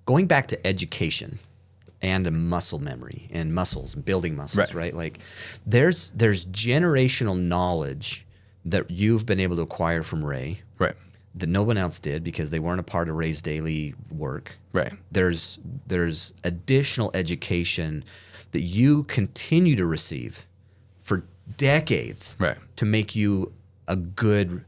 going back to education and a muscle memory and muscles, building muscles, right? Like there's generational knowledge that you've been able to acquire from Ray. Right. That no one else did because they weren't a part of Ray's daily work. Right. There's additional education that you continue to receive for decades to make you a good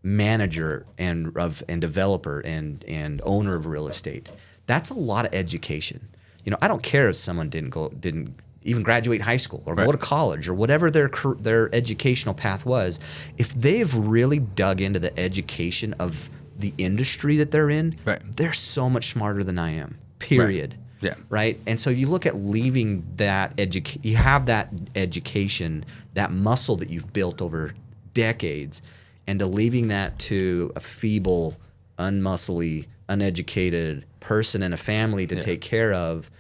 manager and developer and owner of real estate. That's a lot of education. You know, I don't care if someone didn't even graduate high school or go to college or whatever their educational path was. If they've really dug into the education of the industry that they're in, they're so much smarter than I am. Period. Yeah. Right. And so you look at leaving that you have that education, that muscle that you've built over decades, and to leaving that to a feeble, unmuscly, uneducated person and a family to take care of,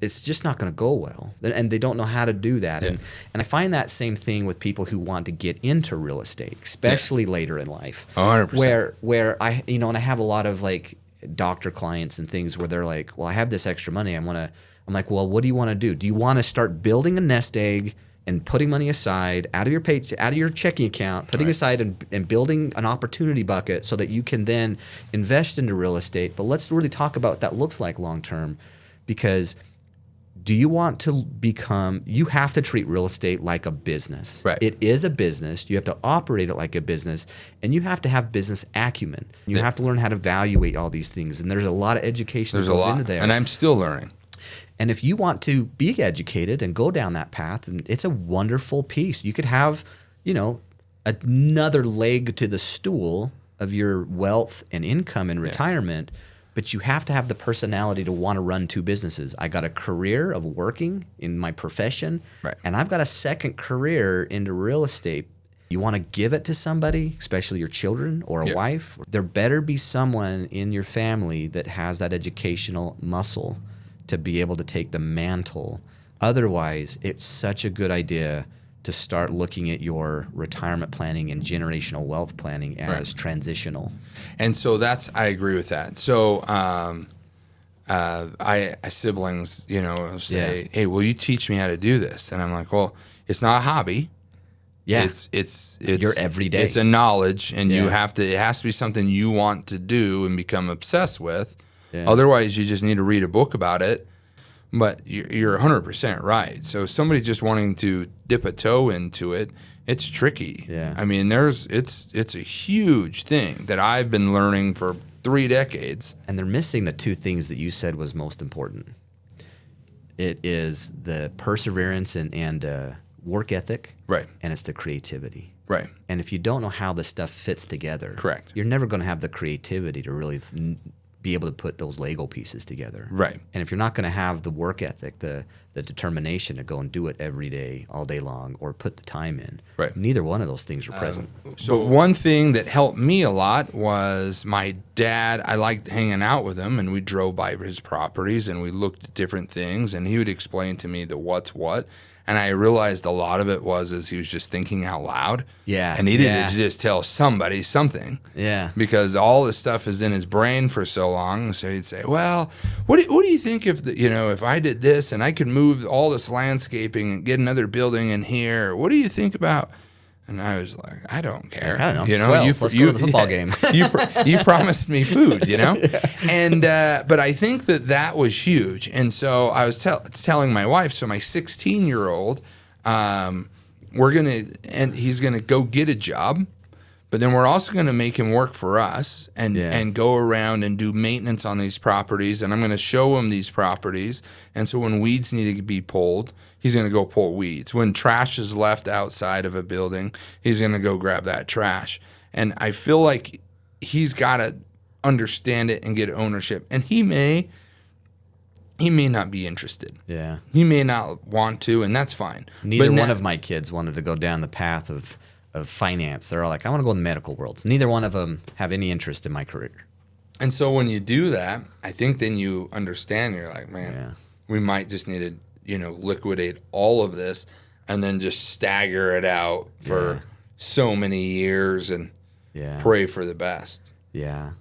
it's just not going to go well. And they don't know how to do that. And I find that same thing with people who want to get into real estate, especially later in life. 100%. Where I, and I have a lot of like doctor clients and things where they're like, well, I have this extra money. I'm like, well, what do you want to do? Do you want to start building a nest egg and putting money aside out of your checking account, putting aside and building an opportunity bucket so that you can then invest into real estate? But let's really talk about what that looks like long term, because do you want to you have to treat real estate like a business. Right. It is a business. You have to operate it like a business, and you have to have business acumen. You have to learn how to evaluate all these things, and there's a lot of education that goes into there. And I'm still learning. And if you want to be educated and go down that path, and it's a wonderful piece. You could have, another leg to the stool of your wealth and income and retirement, but you have to have the personality to want to run two businesses. I got a career of working in my profession, and I've got a second career into real estate. You want to give it to somebody, especially your children or a wife. There better be someone in your family that has that educational muscle to be able to take the mantle. Otherwise, it's such a good idea to start looking at your retirement planning and generational wealth planning as transitional. And so I agree with that. So I siblings, say, hey, will you teach me how to do this? And I'm like, well, it's not a hobby. Yeah. It's your everyday. It's a knowledge, and it has to be something you want to do and become obsessed with. Yeah. Otherwise, you just need to read a book about it. But you're 100% right. So somebody just wanting to dip a toe into it, it's tricky. Yeah. I mean, it's a huge thing that I've been learning for 3 decades. And they're missing the two things that you said was most important. It is the perseverance and work ethic. Right. And it's the creativity. Right. And if you don't know how this stuff fits together, correct, you're never going to have the creativity to really be able to put those Lego pieces together. Right. And if you're not going to have the work ethic, the determination to go and do it every day, all day long, or put the time in, neither one of those things are present. So one thing that helped me a lot was my dad. I liked hanging out with him, and we drove by his properties, and we looked at different things, and he would explain to me the what's what. And I realized a lot of it was he was just thinking out loud. Yeah. And he needed to just tell somebody something. Yeah. Because all this stuff is in his brain for so long. So he'd say, well, what do you think if I did this and I could move all this landscaping and get another building in here? What do you think about? And I was like, I don't care. I don't know. 12. Let's go to the football game. you promised me food, And but I think that was huge. And so I was telling my wife, so my 16-year-old, he's gonna go get a job, but then we're also gonna make him work for us and go around and do maintenance on these properties. And I'm gonna show him these properties. And so when weeds need to be pulled, he's going to go pull weeds. When trash is left outside of a building, he's going to go grab that trash. And I feel like he's got to understand it and get ownership. And he may not be interested. Yeah. He may not want to, and that's fine. Neither one of my kids wanted to go down the path of finance. They're all like, I want to go in the medical world. So neither one of them have any interest in my career. And so when you do that, I think then you understand. You're like, man, we might just need to liquidate all of this and then just stagger it out for so many years and pray for the best. Yeah.